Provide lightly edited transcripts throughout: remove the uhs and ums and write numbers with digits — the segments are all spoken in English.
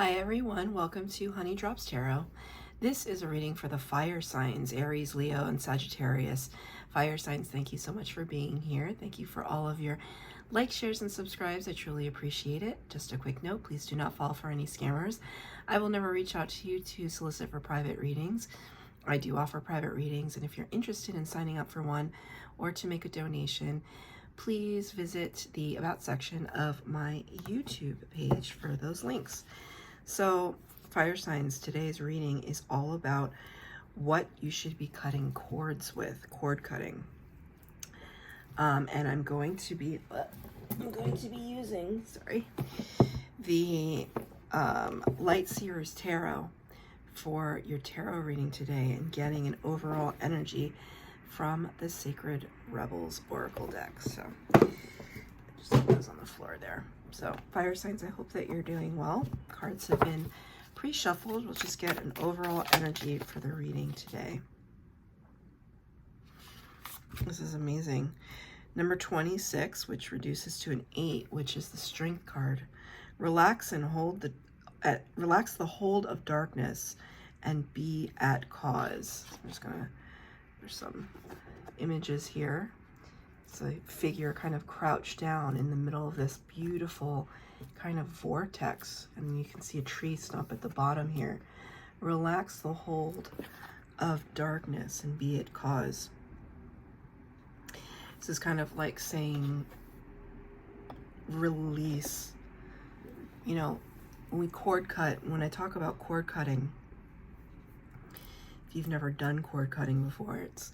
Hi everyone, welcome to Honey Drops Tarot. This is a reading for the fire signs, Aries, Leo, and Sagittarius. Fire signs, thank you so much for being here. Thank you for all of your likes, shares, and subscribes. I truly appreciate it. Just a quick note, please do not fall for any scammers. I will never reach out to you to solicit for private readings. I do offer private readings, and if you're interested in signing up for one or to make a donation, please visit the About section of my YouTube page for those links. So, fire signs, today's reading is all about what you should be cutting cords with, cord cutting. And I'm going to be using, the Light Seer's Tarot for your tarot reading today and getting an overall energy from the Sacred Rebels Oracle deck. So, just put those on the floor there. So, fire signs, I hope that you're doing well. Cards have been pre-shuffled. We'll just get an overall energy for the reading today. This is amazing. Number 26, which reduces to an 8, which is the Strength card. Relax and relax the hold of darkness and be at cause. I'm just gonna, there's some images here. It's a figure kind of crouched down in the middle of this beautiful kind of vortex, and you can see a tree stump at the bottom here. Relax the hold of darkness and be at cause. This is kind of like saying release. You know, when we cord cut, when I talk about cord cutting, if you've never done cord cutting before, it's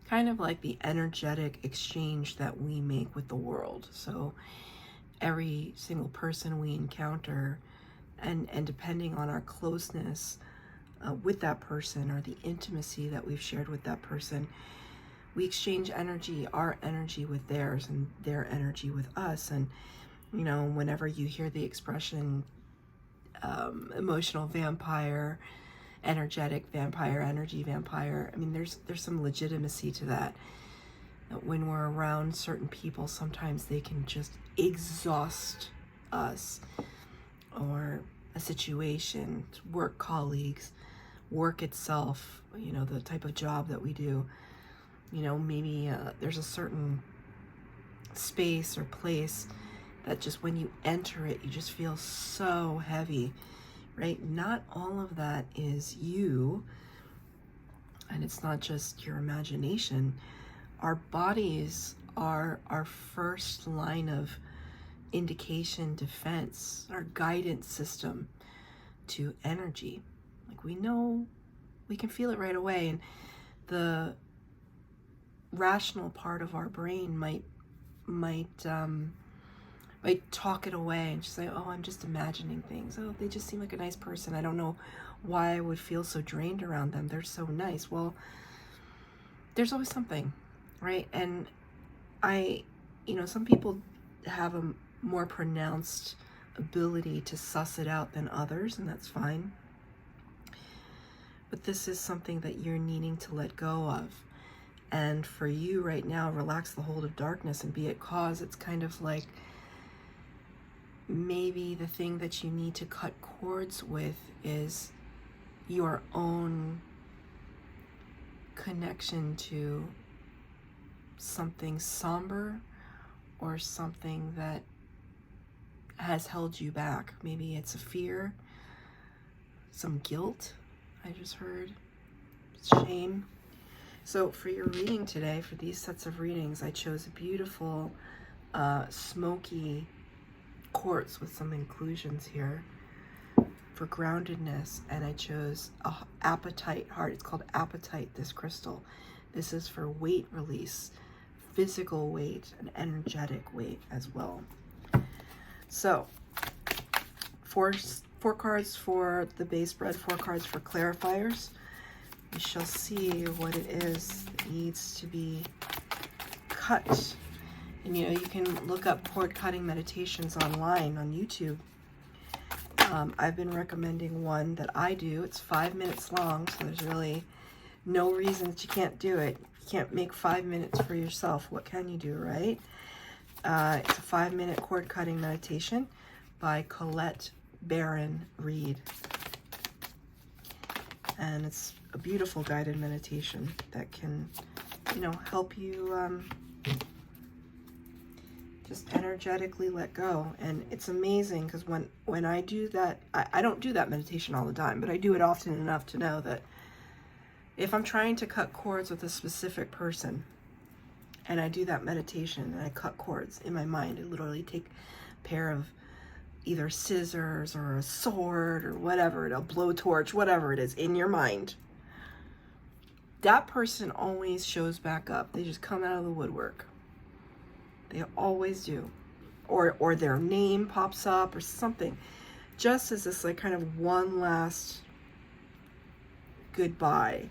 kind of like the energetic exchange that we make with the world. So every single person we encounter, and depending on our closeness with that person or the intimacy that we've shared with that person, we exchange energy, our energy with theirs and their energy with us. And, you know, whenever you hear the expression emotional vampire, energetic vampire, energy vampire, I mean, there's some legitimacy to that. When we're around certain people, sometimes they can just exhaust us, or a situation, work colleagues, work itself, you know, the type of job that we do. You know, maybe there's a certain space or place that just when you enter it, you just feel so heavy, right? Not all of that is you, and it's not just your imagination. Our bodies are our first line of indication, defense, our guidance system to energy. Like, we know, we can feel it right away, and the rational part of our brain might talk it away and just say, oh, I'm just imagining things. Oh, they just seem like a nice person. I don't know why I would feel so drained around them. They're so nice. Well, there's always something, right? And you know, some people have a more pronounced ability to suss it out than others, and that's fine. But this is something that you're needing to let go of. And for you right now, relax the hold of darkness and be at cause. It's kind of like maybe the thing that you need to cut cords with is your own connection to something somber or something that has held you back. Maybe it's a fear, some guilt, I just heard, shame. So for your reading today, for these sets of readings, I chose a beautiful smoky quartz with some inclusions here for groundedness, and I chose a apatite heart. It's called apatite, this crystal. This is for weight release, physical weight, and energetic weight as well. So four cards for the base spread, 4 cards for clarifiers. We shall see what it is that needs to be cut. And you know, you can look up cord cutting meditations online on YouTube. I've been recommending one that I do. It's 5 minutes long, so there's really no reason that you can't do it. You can't make 5 minutes for yourself. What can you do, right? It's a 5-minute cord cutting meditation by Colette barren read. And it's a beautiful guided meditation that can, you know, help you just energetically let go. And it's amazing because when I do that, I don't do that meditation all the time, but I do it often enough to know that if I'm trying to cut cords with a specific person and I do that meditation and I cut cords in my mind, I literally take a pair of either scissors or a sword or whatever, a blowtorch, whatever it is in your mind, that person always shows back up. They just come out of the woodwork. They always do. Or their name pops up or something. Just as this like kind of one last goodbye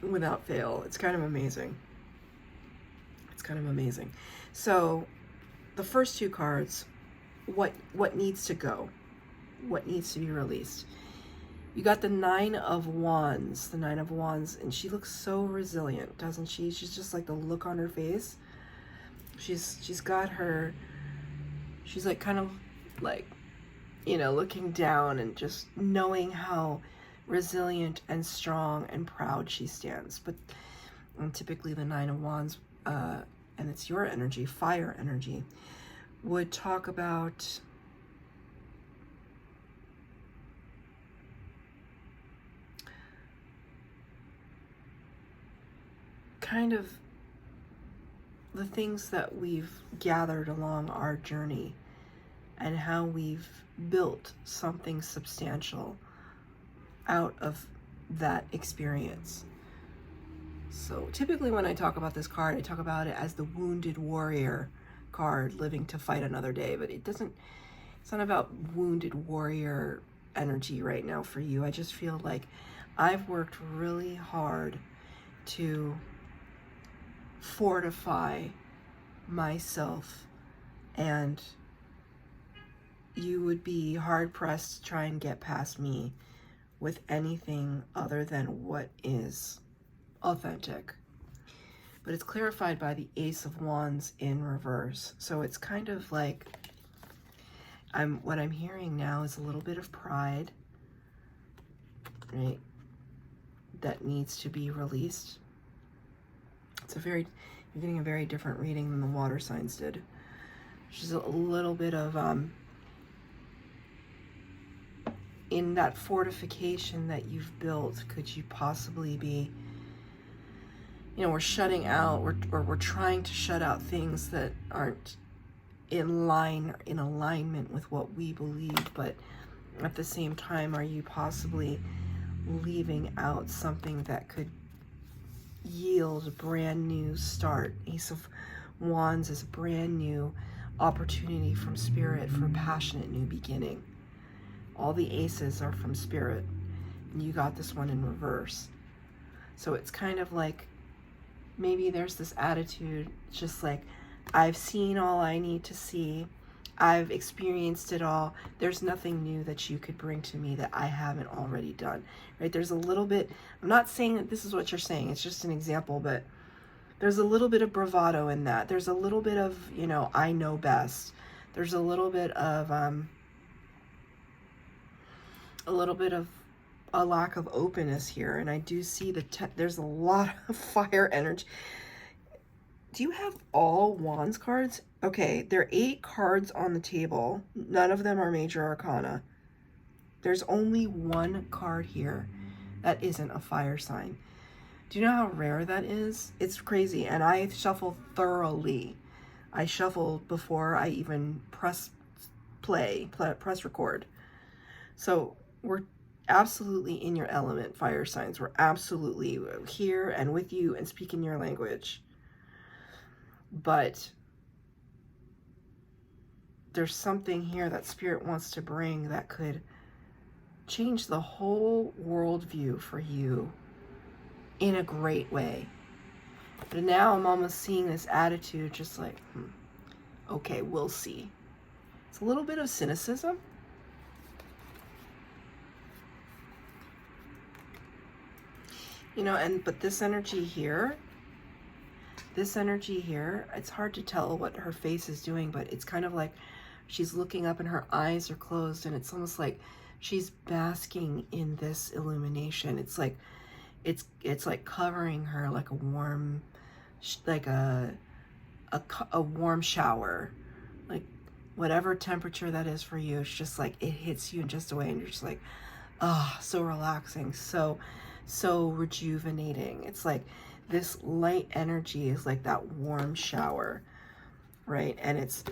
without fail. It's kind of amazing. It's kind of amazing. So the first two cards, what needs to go? What needs to be released? You got the Nine of Wands. The Nine of Wands, and she looks so resilient, doesn't she? She's just like the look on her face. She's got her, she's like kind of like, you know, looking down and just knowing how resilient and strong and proud she stands. But typically the Nine of Wands, and it's your energy, fire energy, would talk about kind of the things that we've gathered along our journey and how we've built something substantial out of that experience. So typically when I talk about this card, I talk about it as the wounded warrior card, living to fight another day, but it's not about wounded warrior energy right now for you. I just feel like I've worked really hard to fortify myself, and you would be hard pressed to try and get past me with anything other than what is authentic. But it's clarified by the Ace of Wands in reverse. So it's kind of like what I'm hearing now is a little bit of pride, right? That needs to be released. You're getting a very different reading than the water signs did. Just a little bit of in that fortification that you've built, could you possibly be, you know, we're shutting out, we're trying to shut out things that aren't in alignment with what we believe, but at the same time, are you possibly leaving out something that could yield a brand new start? Ace of Wands is a brand new opportunity from Spirit for passionate new beginning. All the aces are from Spirit, and you got this one in reverse. So it's kind of like, maybe there's this attitude, just like, I've seen all I need to see. I've experienced it all. There's nothing new that you could bring to me that I haven't already done, right? There's a little bit, I'm not saying that this is what you're saying, it's just an example, but there's a little bit of bravado in that. There's a little bit of, you know, I know best. There's a little bit of a lack of openness here. And I do see there's a lot of fire energy. Do you have all Wands cards? Okay, there are 8 cards on the table. None of them are major arcana. There's only one card here that isn't a fire sign. Do you know how rare that is? It's crazy. And I shuffle thoroughly. I shuffle before I even press record. So we're absolutely in your element, fire signs. We're absolutely here and with you and speaking your language. But there's something here that Spirit wants to bring that could change the whole worldview for you in a great way. But now I'm almost seeing this attitude just like, okay, we'll see. It's a little bit of cynicism. You know, but this energy here, it's hard to tell what her face is doing, but it's kind of like She's looking up and her eyes are closed, and it's almost like she's basking in this illumination. It's like it's like covering her like a warm, like a warm shower, like whatever temperature that is for you. It's just like it hits you in just a way, and you're just like, ah, oh, so relaxing, so rejuvenating. It's like this light energy is like that warm shower, right? And it's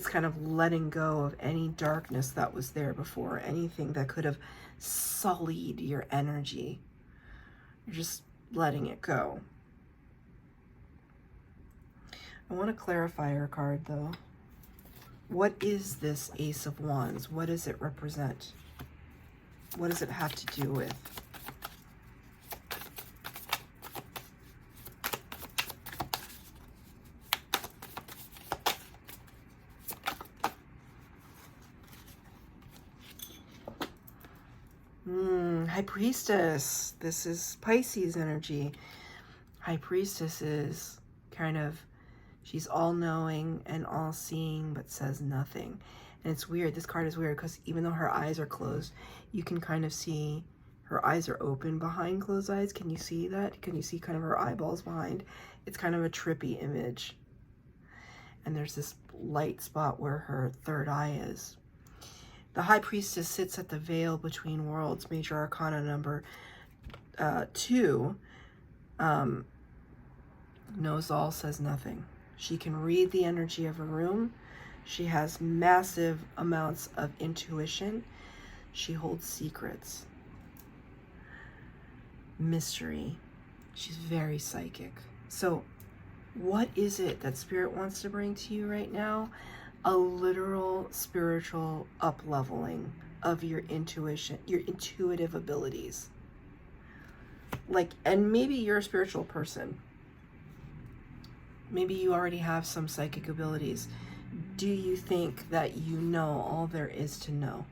kind of letting go of any darkness that was there before, anything that could have sullied your energy. You're just letting it go. I want to clarify her card though. What is this Ace of Wands? What does it represent? What does it have to do with? High Priestess. This is Pisces energy. High Priestess is kind of, she's all-knowing and all-seeing, but says nothing. And it's weird. This card is weird because even though her eyes are closed, you can kind of see her eyes are open behind closed eyes. Can you see that? Can you see kind of her eyeballs behind? It's kind of a trippy image. And there's this light spot where her third eye is. The High Priestess sits at the veil between worlds, major arcana number 2. Knows all, says nothing. She can read the energy of a room. She has massive amounts of intuition. She holds secrets. Mystery. She's very psychic. So what is it that Spirit wants to bring to you right now? A literal spiritual up-leveling of your intuition, your intuitive abilities. Like, and maybe you're a spiritual person. Maybe you already have some psychic abilities. Do you think that you know all there is to know?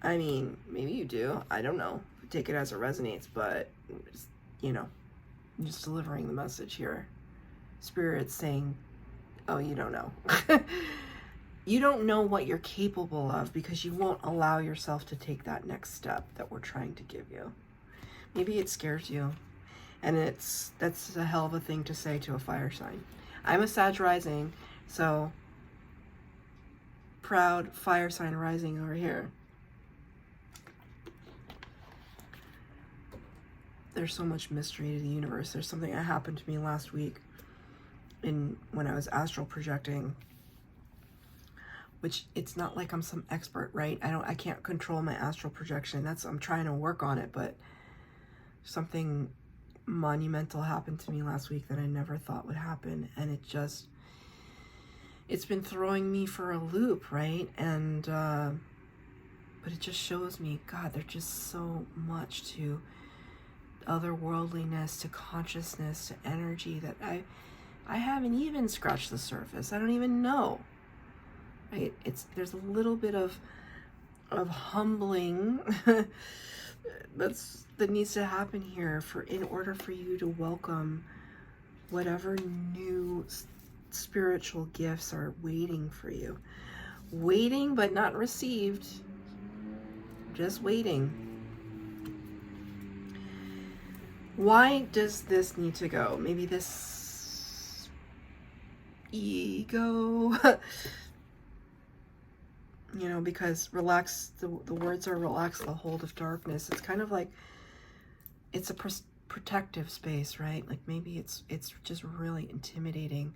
I mean, maybe you do. I don't know. Take it as it resonates, but, you know, I'm just delivering the message here. Spirit's saying, oh, you don't know. You don't know what you're capable of because you won't allow yourself to take that next step that we're trying to give you. Maybe it scares you. And that's a hell of a thing to say to a fire sign. I'm a Sag rising, so proud fire sign rising over here. There's so much mystery to the universe. There's something that happened to me last week when I was astral projecting, which it's not like I'm some expert, right? I can't control my astral projection. I'm trying to work on it, but something monumental happened to me last week that I never thought would happen, and it's been throwing me for a loop, right? And but it just shows me, God, there's just so much to otherworldliness, to consciousness, to energy that I haven't even scratched the surface. I don't even know. Right? There's a little bit of humbling that needs to happen here in order for you to welcome whatever new spiritual gifts are waiting for you. Waiting but not received. Just waiting. Why does this need to go? Maybe this ego, you know, because relax, the words are relax the hold of darkness. It's kind of like, it's a protective space, right? Like maybe it's just really intimidating.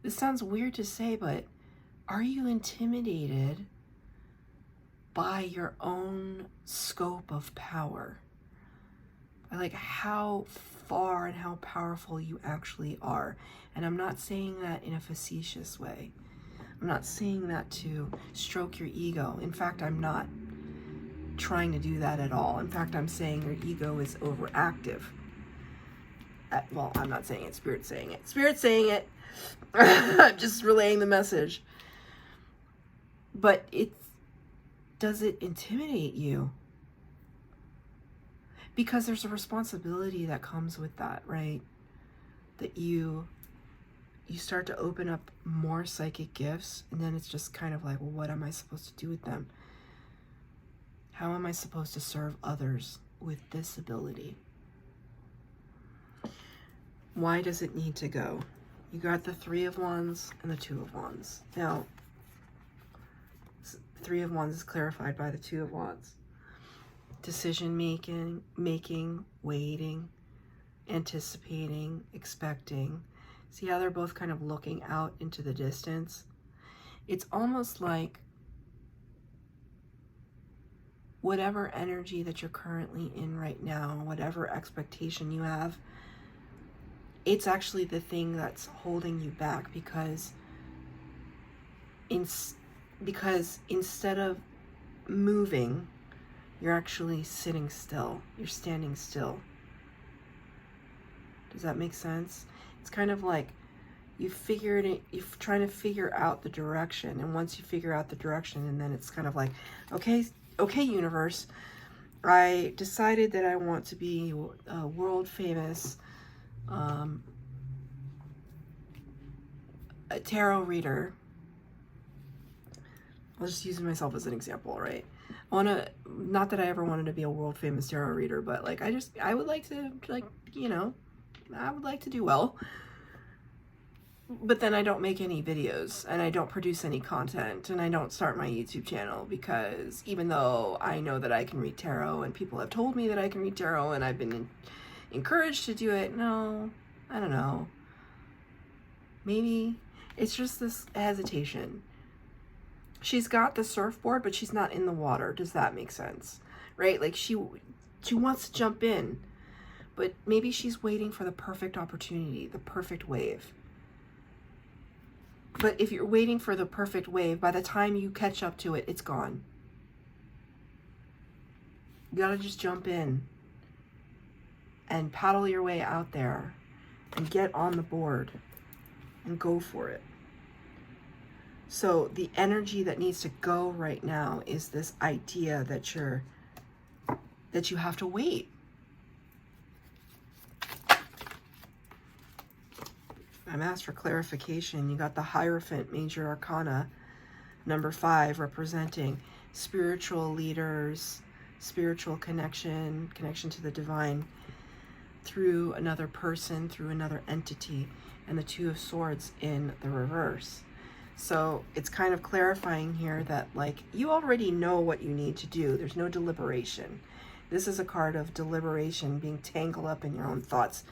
This sounds weird to say, but are you intimidated by your own scope of power? Like how far and how powerful you actually are. And I'm not saying that in a facetious way. I'm not saying that to stroke your ego. In fact, I'm not trying to do that at all. In fact, I'm saying your ego is overactive. Well, I'm not saying it. Spirit's saying it. Spirit's saying it. I'm just relaying the message. But does it intimidate you? Because there's a responsibility that comes with that, right? That you you start to open up more psychic gifts, and then it's just kind of like, well, what am I supposed to do with them? How am I supposed to serve others with this ability? Why does it need to go? You got the Three of Wands and the Two of Wands. Now, Three of Wands is clarified by the Two of Wands. Decision making, waiting, anticipating, expecting. See how they're both kind of looking out into the distance? It's almost like whatever energy that you're currently in right now, whatever expectation you have, it's actually the thing that's holding you back, because instead of moving, you're actually sitting still. You're standing still. Does that make sense? It's kind of like you're trying to figure out the direction, and once you figure out the direction, and then it's kind of like, okay, universe, I decided that I want to be a world famous a tarot reader. I'll just use myself as an example, right? Not that I ever wanted to be a world famous tarot reader, but like, I would like to, like, you know, I would like to do well. But then I don't make any videos, and I don't produce any content, and I don't start my YouTube channel, because even though I know that I can read tarot, and people have told me that I can read tarot, and I've been encouraged to do it, no, I don't know. Maybe it's just this hesitation. She's got the surfboard, but she's not in the water. Does that make sense? Right? Like she wants to jump in, but maybe she's waiting for the perfect opportunity, the perfect wave. But if you're waiting for the perfect wave, by the time you catch up to it, it's gone. You gotta just jump in and paddle your way out there and get on the board and go for it. So the energy that needs to go right now is this idea that you have to wait. I'm asked for clarification. You got the Hierophant, Major Arcana, number 5, representing spiritual leaders, spiritual connection to the divine through another person, through another entity, and the Two of Swords in the reverse. So it's kind of clarifying here that, like, you already know what you need to do. There's no deliberation. This is a card of deliberation, being tangled up in your own thoughts.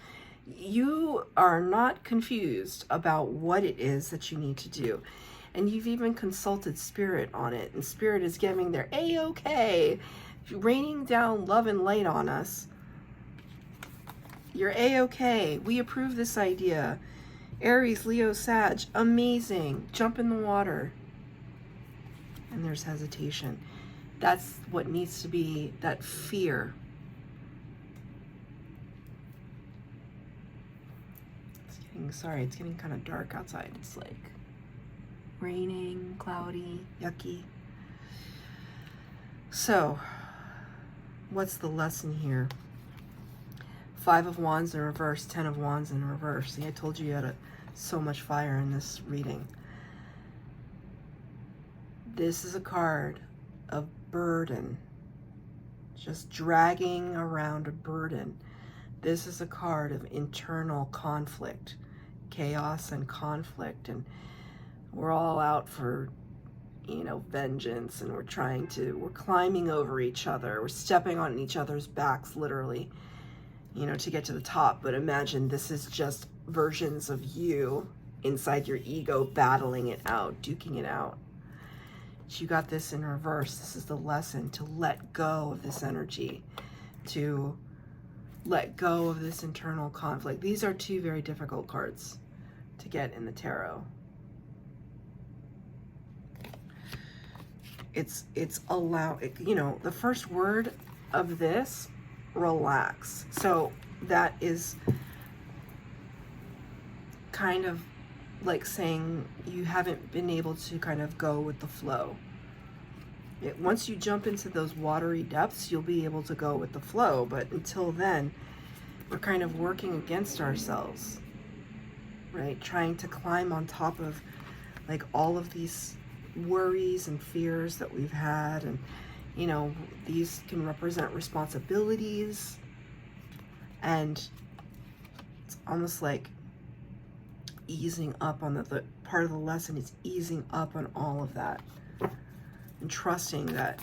You are not confused about what it is that you need to do. And you've even consulted Spirit on it. And Spirit is giving their A-OK, raining down love and light on us. You're A-OK. We approve this idea. Aries, Leo, Sag, amazing. Jump in the water. And there's hesitation. That's what needs to be, that fear. It's getting kind of dark outside. It's like raining, cloudy, yucky. So, what's the lesson here? 5 of Wands in reverse, 10 of Wands in reverse. See, I told you had so much fire in this reading. This is a card of burden. Just dragging around a burden. This is a card of internal conflict, chaos and conflict, and we're all out for, you know, vengeance, and we're climbing over each other. We're stepping on each other's backs, literally, you know, to get to the top. But imagine this is just versions of you inside your ego battling it out, duking it out. So you got this in reverse. This is the lesson, to let go of this energy, to let go of this internal conflict. These are 2 very difficult cards to get in the tarot. It's you know, the first word of this, relax. So that is kind of like saying you haven't been able to kind of go with the flow. Once you jump into those watery depths, you'll be able to go with the flow. But until then, we're kind of working against ourselves. right? Trying to climb on top of like all of these worries and fears that we've had. And, you know, these can represent responsibilities. And it's almost like easing up on the part of the lesson is easing up on all of that and trusting that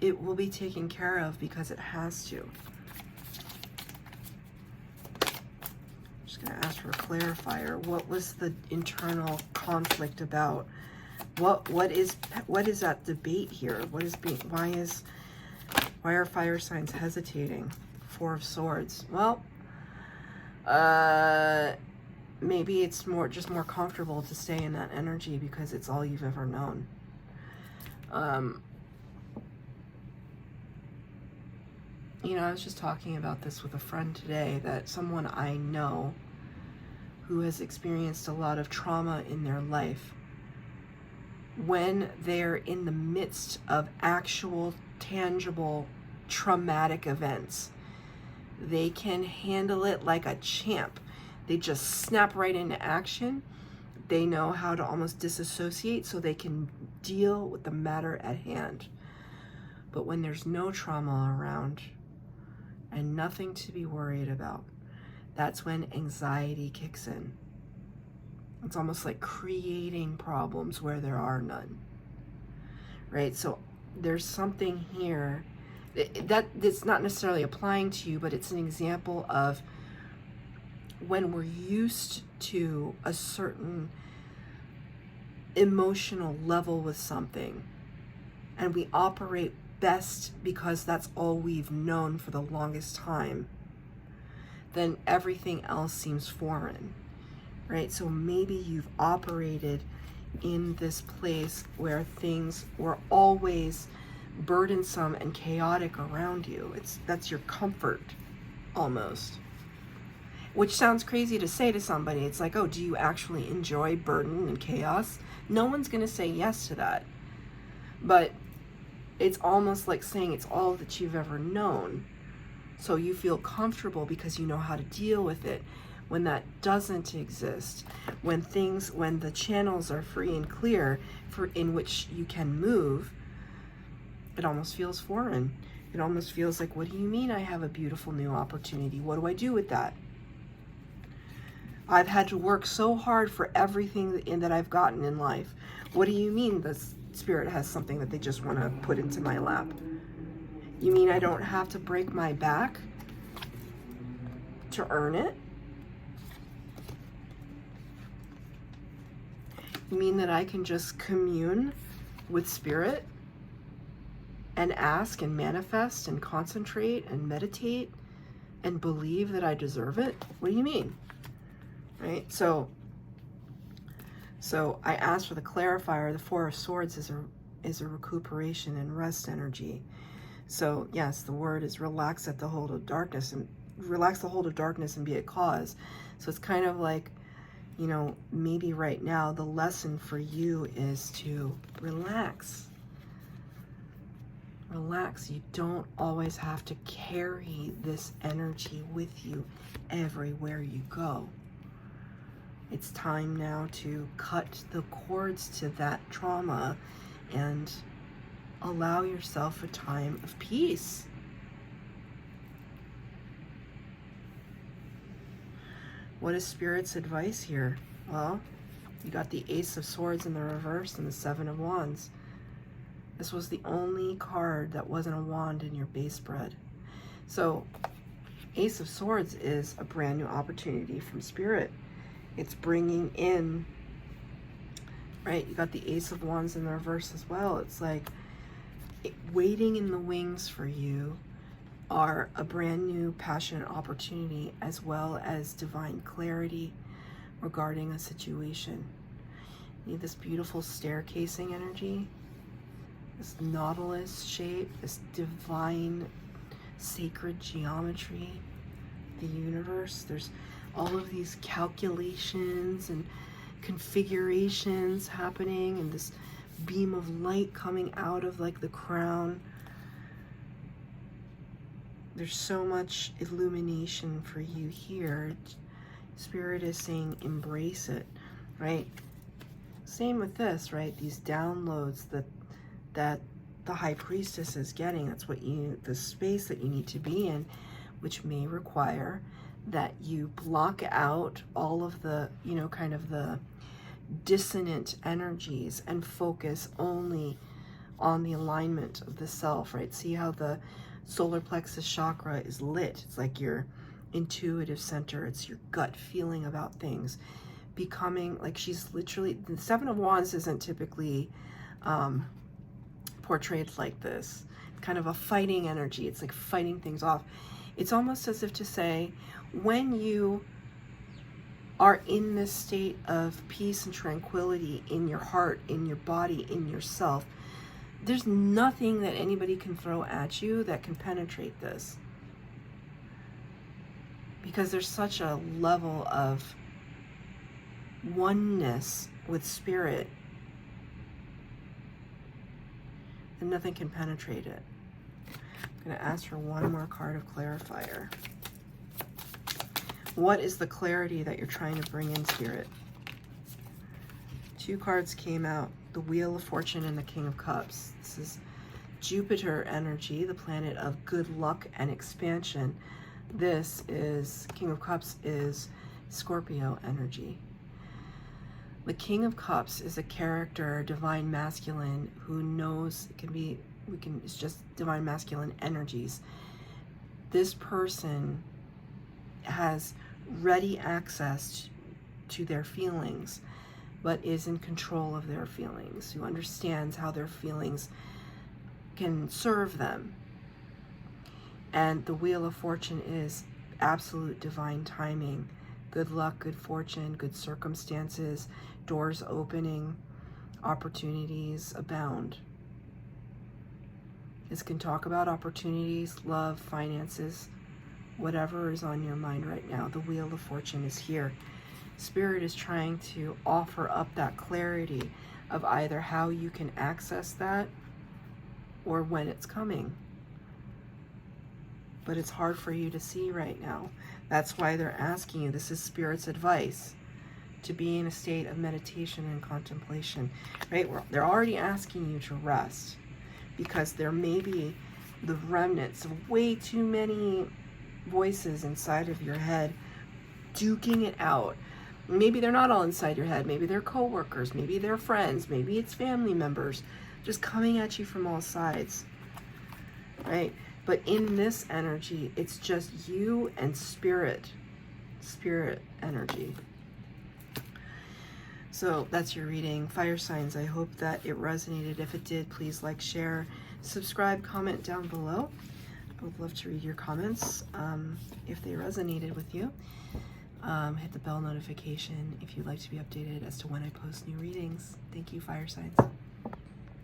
it will be taken care of because it has to. Just going to ask for a clarifier. What was the internal conflict about? What is that debate here? Why are fire signs hesitating? Four of Swords. Well, maybe it's just more comfortable to stay in that energy because it's all you've ever known. You know, I was just talking about this with a friend today, that someone I know who has experienced a lot of trauma in their life, when they're in the midst of actual, tangible, traumatic events, they can handle it like a champ. They just snap right into action. They know how to almost disassociate so they can deal with the matter at hand. But when there's no trauma around and nothing to be worried about, that's when anxiety kicks in. It's almost like creating problems where there are none, right? So there's something here that's not necessarily applying to you, but it's an example of when we're used to a certain emotional level with something and we operate best because that's all we've known for the longest time, then everything else seems foreign, right? So maybe you've operated in this place where things were always burdensome and chaotic around you. That's your comfort almost. Which sounds crazy to say to somebody. It's like, oh, do you actually enjoy burden and chaos? No one's going to say yes to that. But it's almost like saying it's all that you've ever known. So you feel comfortable because you know how to deal with it. When that doesn't exist, when the channels are free and clear in which you can move, it almost feels foreign. It almost feels like, what do you mean I have a beautiful new opportunity? What do I do with that? I've had to work so hard for everything that I've gotten in life. What do you mean the Spirit has something that they just want to put into my lap? You mean I don't have to break my back to earn it? You mean that I can just commune with Spirit and ask and manifest and concentrate and meditate and believe that I deserve it? What do you mean? Right? So I asked for the clarifier. The Four of Swords is a recuperation and rest energy. So yes, the word is relax at the hold of darkness, and relax the hold of darkness and be at cause. So it's kind of like, you know, maybe right now the lesson for you is to relax. Relax. You don't always have to carry this energy with you everywhere you go. It's time now to cut the cords to that trauma and allow yourself a time of peace. What is Spirit's advice here? Well, you got the Ace of Swords in the reverse and the Seven of Wands. This was the only card that wasn't a wand in your base spread. So Ace of Swords is a brand new opportunity from Spirit. It's bringing in, right? You got the Ace of Wands in the reverse as well. It's like waiting in the wings for you are a brand new passionate opportunity, as well as divine clarity regarding a situation. You need this beautiful staircasing energy, this nautilus shape, this divine sacred geometry, the universe. There's all of these calculations and configurations happening, and this beam of light coming out of like the crown. There's so much illumination for you here. Spirit is saying embrace it, right? Same with this, right? These downloads that the High Priestess is getting. That's what the space that you need to be in, which may require that you block out all of the, kind of the dissonant energies and focus only on the alignment of the self, right? See how the solar plexus chakra is lit. It's like your intuitive center. It's your gut feeling about things. Becoming like she's literally, the Seven of Wands isn't typically portrayed like this. Kind of a fighting energy. It's like fighting things off. It's almost as if to say, when you are in this state of peace and tranquility in your heart, in your body, in yourself, there's nothing that anybody can throw at you that can penetrate this. Because there's such a level of oneness with spirit and nothing can penetrate it. I'm going to ask for one more card of clarifier. What is the clarity that you're trying to bring in, Spirit? Two cards came out, the Wheel of Fortune and the King of Cups. This is Jupiter energy, the planet of good luck and expansion. This is, King of Cups is Scorpio energy. The King of Cups is a character, divine masculine, who knows, it's just divine masculine energies. This person has ready access to their feelings, but is in control of their feelings, who understands how their feelings can serve them. And the Wheel of Fortune is absolute divine timing. Good luck, good fortune, good circumstances, doors opening, opportunities abound. This can talk about opportunities, love, finances, whatever is on your mind right now. The Wheel of Fortune is here. Spirit is trying to offer up that clarity of either how you can access that or when it's coming. But it's hard for you to see right now. That's why they're asking you, this is Spirit's advice, to be in a state of meditation and contemplation, right? They're already asking you to rest because there may be the remnants of way too many voices inside of your head duking it out. Maybe they're not all inside your head. Maybe they're coworkers. Maybe they're friends. Maybe it's family members just coming at you from all sides, right? But in this energy, it's just you and spirit energy. So that's your reading. Fire signs, I hope that it resonated. If it did, please like, share, subscribe, comment down below. I would love to read your comments if they resonated with you. Hit the bell notification if you'd like to be updated as to when I post new readings. Thank you, fire signs.